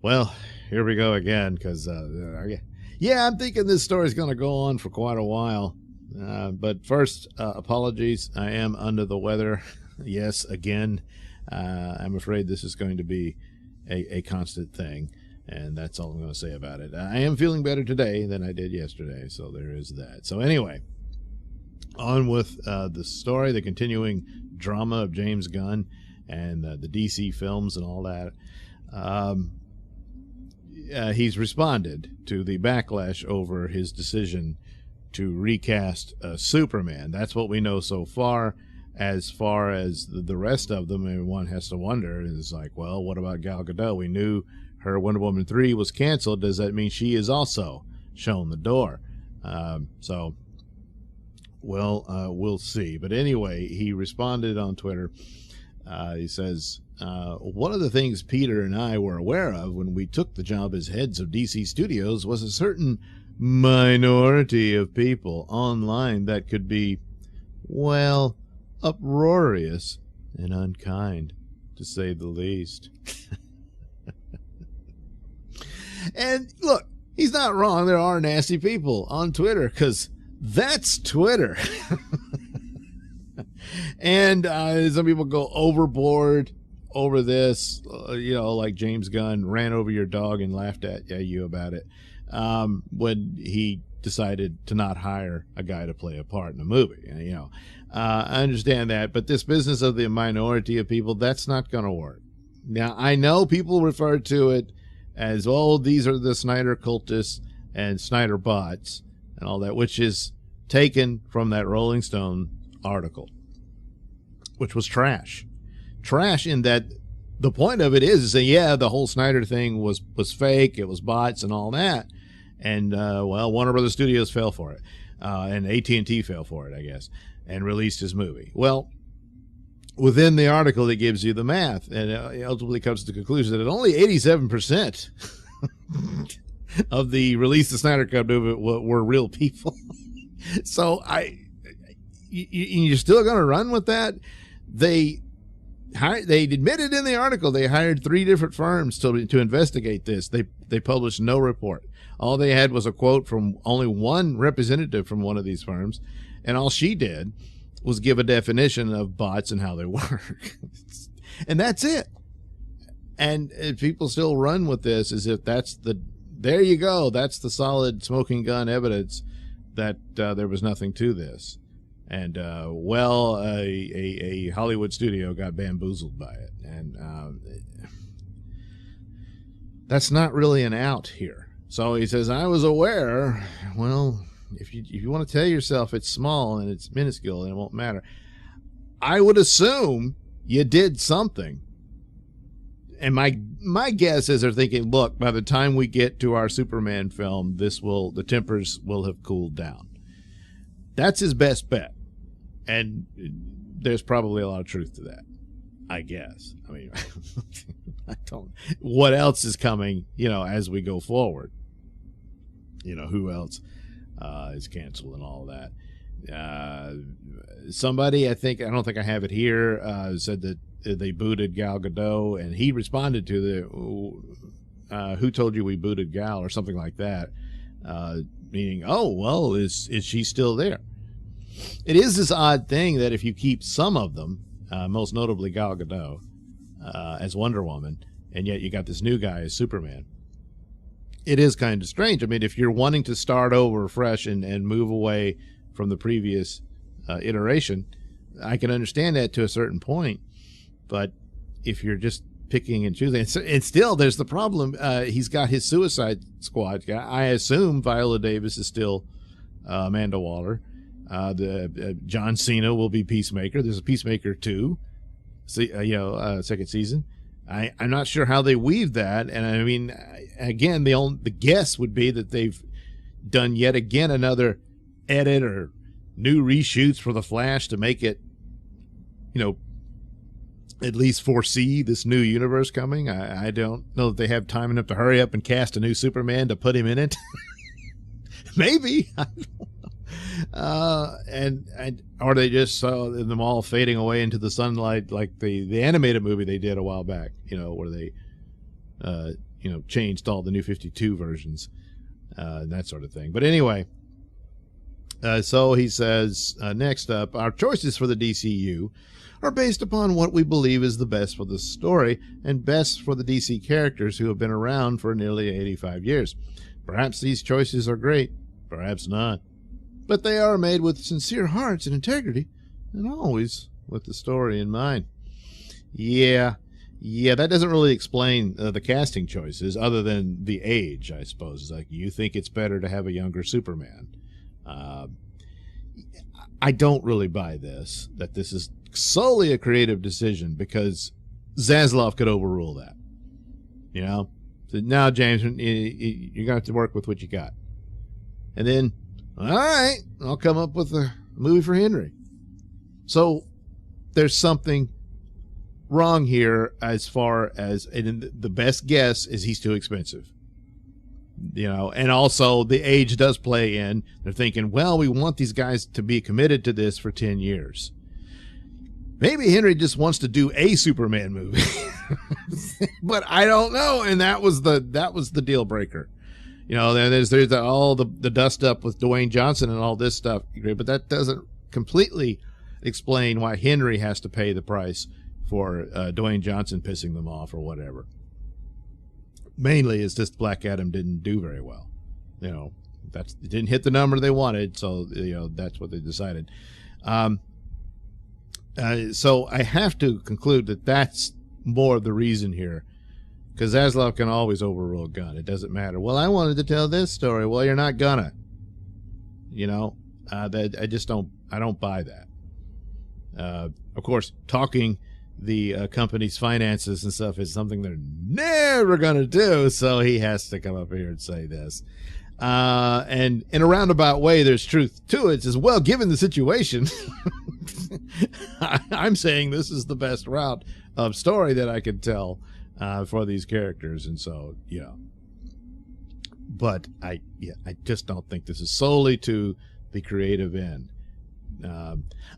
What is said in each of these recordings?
Well, here we go again, because, yeah, I'm thinking this story's going to go on for quite a while. But first, apologies. I am under the weather. Yes, again. I'm afraid this is going to be a constant thing, and that's all I'm going to say about it. I am feeling better today than I did yesterday, so there is that. So anyway, on with the story, the continuing drama of James Gunn and the DC films and all that. He's responded to the backlash over his decision to recast Superman. That's what we know so far. As far as the rest of them, and one has to wonder, is like, well, what about Gal Gadot? We knew her Wonder Woman 3 was canceled. Does that mean she is also shown the door? We'll see. But anyway, he responded on Twitter. He says, one of the things Peter and I were aware of when we took the job as heads of DC Studios was a certain minority of people online that could be, well, uproarious and unkind, to say the least. And look, he's not wrong. There are nasty people on Twitter, because that's Twitter. And some people go overboard over this, like James Gunn ran over your dog and laughed at you about it when he decided to not hire a guy to play a part in a movie. I understand that, but this business of the minority of people, that's not going to work. Now, I know people refer to it as, oh, these are the Snyder cultists and Snyder bots and all that, which is taken from that Rolling Stone article, which was trash. Trash in that the point of it is that, yeah, the whole Snyder thing was fake. It was bots and all that. And, Warner Brothers Studios fell for it. And AT&T fell for it, I guess, and released his movie. Well, within the article, it gives you the math, and it ultimately comes to the conclusion that only 87% of the Release the Snyder Cut movement were real people. So you're still going to run with that? They admitted in the article they hired 3 different firms to investigate this. They published no report. All they had was a quote from only one representative from one of these firms, and all she did was give a definition of bots and how they work. And that's it. And people still run with this as if there you go, that's the solid smoking gun evidence that there was nothing to this. And, a Hollywood studio got bamboozled by it. And that's not really an out here. So he says, I was aware. Well, if you want to tell yourself it's small and it's minuscule and it won't matter, I would assume you did something. And my guess is they're thinking, look, by the time we get to our Superman film, the tempers will have cooled down. That's his best bet. And there's probably a lot of truth to that, I guess. I mean, what else is coming, as we go forward? Who else is canceled and all that? Somebody, I don't think I have it here, said that they booted Gal Gadot, and he responded to who told you we booted Gal, or something like that, meaning, oh, well, is she still there? It is this odd thing that if you keep some of them, most notably Gal Gadot, as Wonder Woman, and yet you got this new guy as Superman, it is kind of strange. I mean, if you're wanting to start over fresh and move away from the previous iteration, I can understand that to a certain point. But if you're just picking and choosing, and still there's the problem. He's got his Suicide Squad guy. I assume Viola Davis is still Amanda Waller. John Cena will be Peacemaker. There's a Peacemaker 2, second season. I'm not sure how they weave that. And I mean, again, the guess would be that they've done yet again another edit or new reshoots for the Flash to make it, at least foresee this new universe coming. I don't know that they have time enough to hurry up and cast a new Superman to put him in it. Maybe. I don't know. Or they just saw them all fading away into the sunlight, like the animated movie they did a while back, where they changed all the New 52 versions, and that sort of thing. But anyway, so he says, next up, our choices for the DCU are based upon what we believe is the best for the story and best for the DC characters who have been around for nearly 85 years. Perhaps these choices are great, perhaps not. But they are made with sincere hearts and integrity, and always with the story in mind. Yeah, that doesn't really explain the casting choices, other than the age, I suppose. It's like, you think it's better to have a younger Superman. I don't really buy this, that this is solely a creative decision, because Zaslav could overrule that. So now, James, you're going to have to work with what you got. And then, all right, I'll come up with a movie for Henry. So there's something wrong here, as far as, and the best guess is he's too expensive. And also the age does play in. They're thinking, well, we want these guys to be committed to this for 10 years. Maybe Henry just wants to do a Superman movie. But I don't know. And that was the deal breaker. There's all the dust up with Dwayne Johnson and all this stuff. But that doesn't completely explain why Henry has to pay the price for Dwayne Johnson pissing them off or whatever. Mainly it's just Black Adam didn't do very well. It didn't hit the number they wanted, so that's what they decided. So I have to conclude that that's more of the reason here, because Zaslav can always overrule Gunn. It doesn't matter. Well, I wanted to tell this story. Well, you're not gonna. I don't buy that. Of course, talking the company's finances and stuff is something they're never going to do, so he has to come up here and say this. And in a roundabout way, there's truth to it. It says, well, given the situation, I'm saying this is the best route of story that I could tell for these characters. And so, but I just don't think this is solely to the creative end.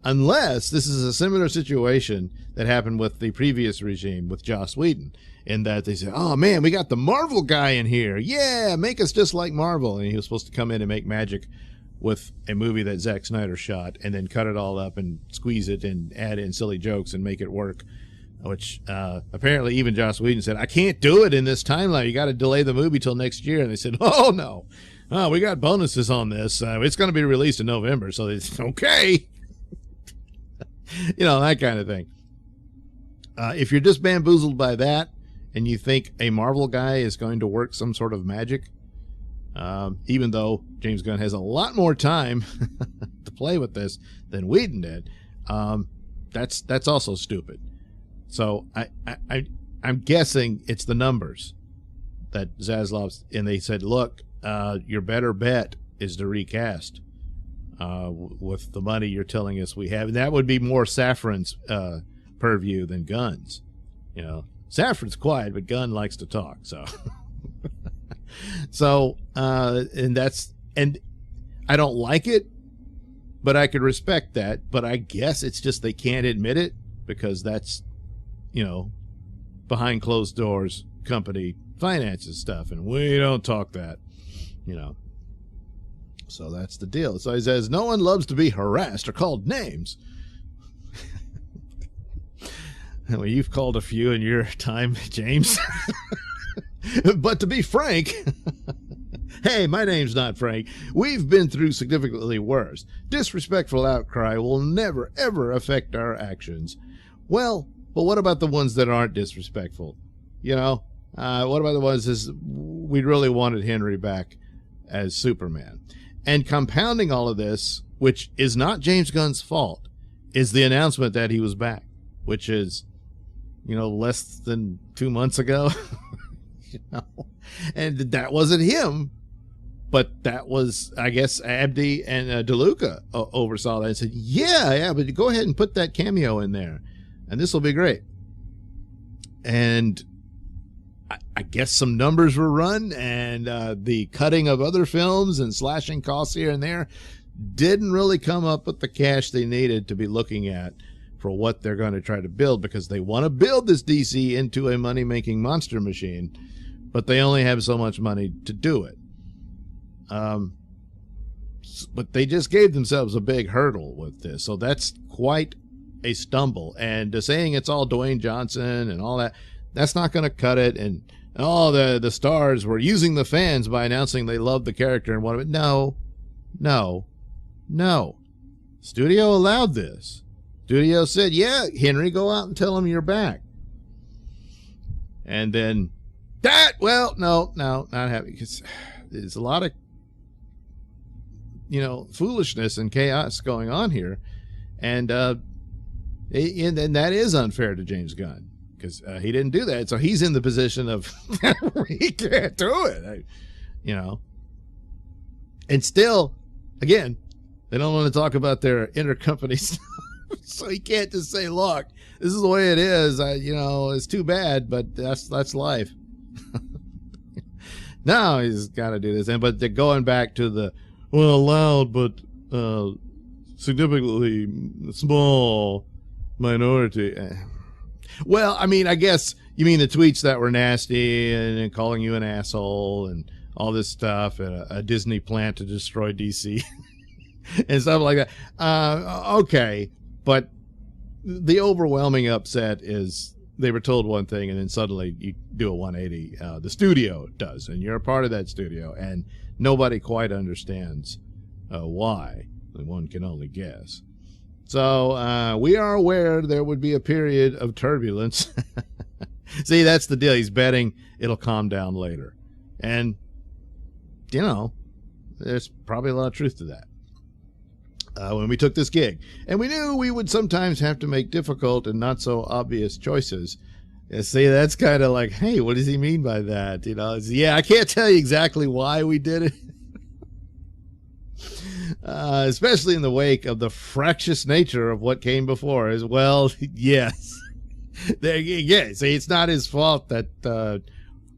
Unless this is a similar situation that happened with the previous regime with Joss Whedon, in that they said, oh man, we got the Marvel guy in here. Yeah, make us just like Marvel. And he was supposed to come in and make magic with a movie that Zack Snyder shot, and then cut it all up and squeeze it and add in silly jokes and make it work. Which apparently even Joss Whedon said, I can't do it in this timeline. You got to delay the movie till next year. And they said, oh no. Oh, we got bonuses on this. It's going to be released in November, so it's okay. That kind of thing. If you're just bamboozled by that and you think a Marvel guy is going to work some sort of magic, even though James Gunn has a lot more time to play with this than Whedon did, that's also stupid. So I'm guessing it's the numbers that Zaslav's, and they said, look, your better bet is to recast with the money you're telling us we have. And that would be more Safran's purview than Gunn's. Safran's quiet, but Gunn likes to talk. So, and I don't like it, but I could respect that. But I guess it's just they can't admit it, because that's, behind closed doors company finances stuff, and we don't talk that. So that's the deal. So he says, no one loves to be harassed or called names. Well, you've called a few in your time, James. But to be frank, hey, my name's not Frank. We've been through significantly worse. Disrespectful outcry will never, ever affect our actions. Well, but what about the ones that aren't disrespectful? What about the ones that we really wanted Henry back as Superman? And compounding all of this, which is not James Gunn's fault, is the announcement that he was back, which is, less than 2 months ago. And that wasn't him, but that was, I guess, Abdi and DeLuca oversaw that and said, yeah, but go ahead and put that cameo in there, and this will be great. And I guess some numbers were run, and the cutting of other films and slashing costs here and there didn't really come up with the cash they needed to be looking at for what they're going to try to build, because they want to build this DC into a money-making monster machine. but they only have so much money to do it. But they just gave themselves a big hurdle with this, so that's quite a stumble. And saying it's all Dwayne Johnson and all that, that's not going to cut it. And all the stars were using the fans by announcing they loved the character and wanted it. No. Studio allowed this. Studio said, yeah, Henry, go out and tell him you're back. And then no, not happening, because there's a lot of, foolishness and chaos going on here. And that is unfair to James Gunn, because he didn't do that. So he's in the position of, he can't do it, And still, again, they don't want to talk about their intercompany stuff. So he can't just say, look, this is the way it is. It's too bad, but that's life. No, he's got to do this. But they're going back to the, loud but significantly small minority. Well, I mean, I guess you mean the tweets that were nasty and calling you an asshole and all this stuff, and a Disney plan to destroy DC and stuff like that. Okay, but the overwhelming upset is they were told one thing and then suddenly you do a 180. The studio does, and you're a part of that studio, and nobody quite understands why. One can only guess. So we are aware there would be a period of turbulence. See, that's the deal. He's betting it'll calm down later. And, there's probably a lot of truth to that. When we took this gig, and we knew we would sometimes have to make difficult and not so obvious choices. See, that's kind of like, hey, what does he mean by that? I can't tell you exactly why we did it. Especially in the wake of the fractious nature of what came before as well. Yes. See, it's not his fault that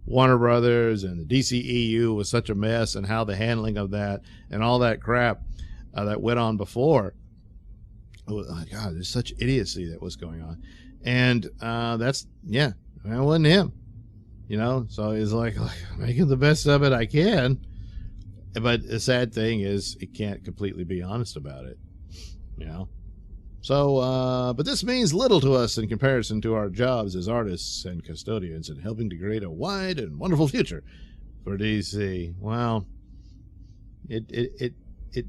Warner Brothers and the DCEU was such a mess, and how the handling of that and all that crap that went on before. Oh my God, there's such idiocy that was going on. And it wasn't him, so he's like making the best of it I can. But the sad thing is he can't completely be honest about it, So, but this means little to us in comparison to our jobs as artists and custodians in helping to create a wide and wonderful future for DC. Well, it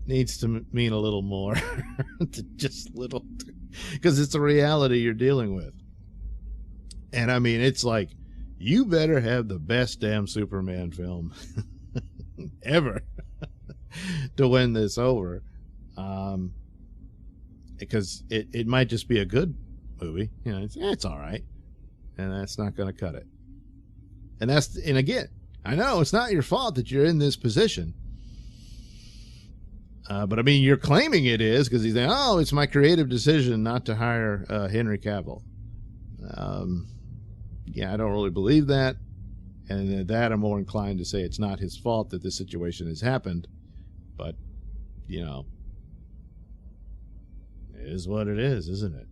needs to mean a little more, just little, because it's a reality you're dealing with. And I mean, it's like, you better have the best damn Superman film ever to win this over, because it might just be a good movie, it's all right, and that's not going to cut it. And again, I know it's not your fault that you're in this position, but I mean, you're claiming it is, because he's saying, oh, it's my creative decision not to hire Henry Cavill. I don't really believe that. And that I'm more inclined to say it's not his fault that this situation has happened. But, it is what it is, isn't it?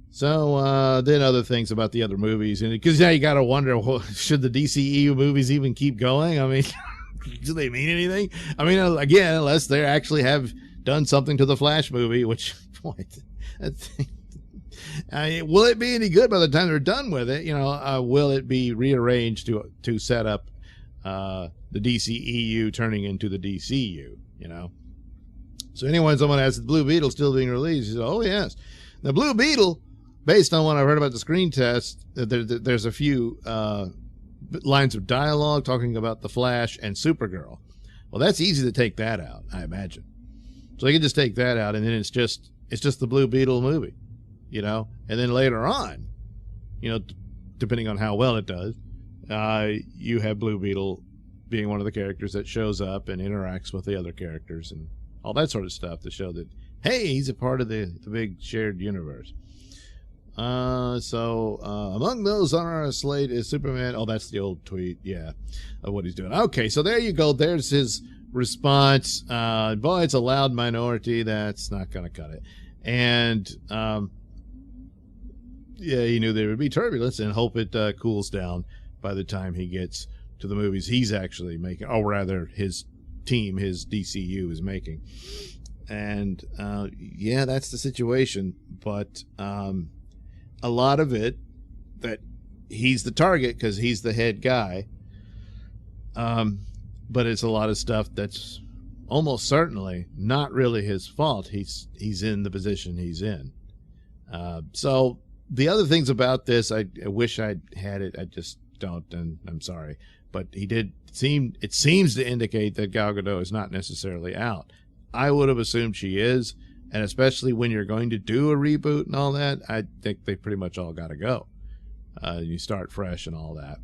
So then other things about the other movies. Because now you got to wonder, should the DCEU movies even keep going? I mean, do they mean anything? I mean, again, unless they actually have done something to the Flash movie, which, will it be any good by the time they're done with it? Will it be rearranged to set up the DCEU turning into the DCU? So someone asks, the Blue Beetle still being released? He said, oh yes, the Blue Beetle. Based on what I've heard about the screen test, there's a few lines of dialogue talking about the Flash and Supergirl. Well, that's easy to take that out, I imagine. So they can just take that out, and then it's just the Blue Beetle movie. And then later on, depending on how well it does, you have Blue Beetle being one of the characters that shows up and interacts with the other characters and all that sort of stuff to show that, hey, he's a part of the big shared universe. So among those on our slate is Superman. Oh, that's the old tweet, of what he's doing. Okay, so there you go. There's his response. Boy, it's a loud minority. That's not going to cut it. And he knew there would be turbulence and hope it cools down by the time he gets to the movies he's actually making, or rather his team, his DCU, is making. And yeah, that's the situation. But a lot of it, that he's the target because he's the head guy. But it's a lot of stuff that's almost certainly not really his fault. He's in the position he's in. So the other things about this, I wish I'd had it. I just don't, and I'm sorry. But it seems to indicate that Gal Gadot is not necessarily out. I would have assumed she is, and especially when you're going to do a reboot and all that, I think they pretty much all got to go. You start fresh and all that.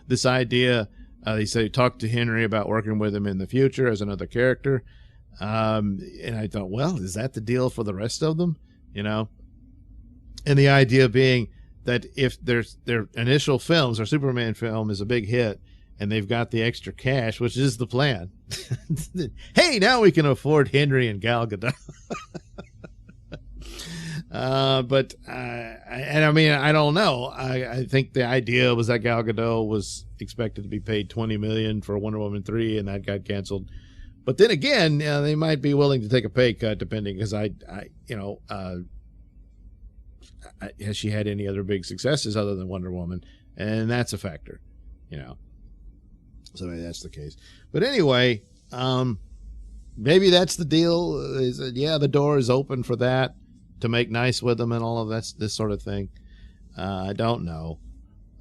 This idea, they say talk to Henry about working with him in the future as another character, and I thought, well, is that the deal for the rest of them? You know, and the idea being that if their initial films, their Superman film is a big hit, and they've got the extra cash, which is the plan. Hey, now we can afford Henry and Gal Gadot. But I mean, I don't know. I think the idea was that Gal Gadot was expected to be paid $20 million for Wonder Woman 3, and that got canceled. But then again, they might be willing to take a pay cut, depending, because has she had any other big successes other than Wonder Woman? And that's a factor, you know. So maybe that's the case. But anyway, maybe that's the deal. Is that, yeah, the door is open for that, to make nice with them and all of that, this sort of thing. I don't know.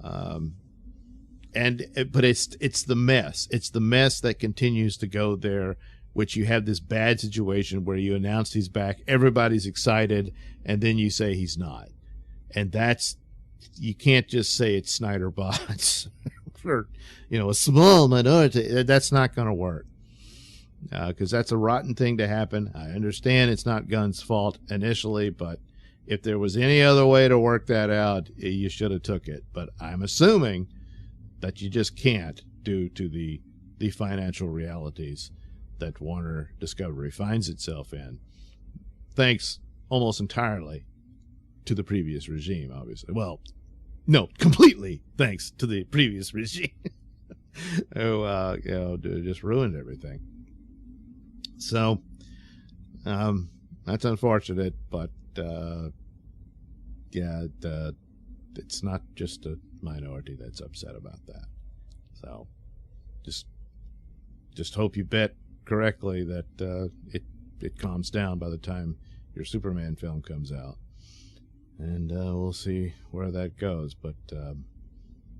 But it's the mess. It's the mess that continues to go there, which you have this bad situation where you announce he's back, everybody's excited, and then you say he's not. And you can't just say it's Snyder bots for, a small minority. That's not going to work. Because that's a rotten thing to happen. I understand it's not Gunn's fault initially, but if there was any other way to work that out, you should have took it. But I'm assuming that you just can't, due to the financial realities that Warner Discovery finds itself in, thanks almost entirely to the previous regime, obviously. Well, no, completely thanks to the previous regime, who just ruined everything. So that's unfortunate, but it's not just a minority that's upset about that. So just hope you bet correctly that it calms down by the time your Superman film comes out, and we'll see where that goes. But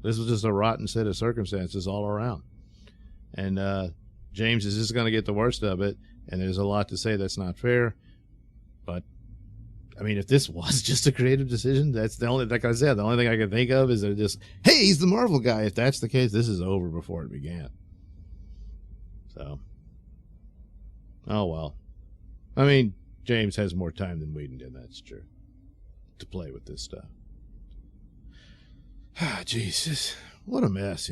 this was just a rotten set of circumstances all around, and James is just going to get the worst of it, and there's a lot to say that's not fair. But I mean, if this was just a creative decision, that's the only, like I said, the only thing I can think of is that just, hey, he's the Marvel guy. If that's the case, this is over before it began. So, oh well. I mean, James has more time than Whedon did, that's true, to play with this stuff. Ah, Jesus, what a mess,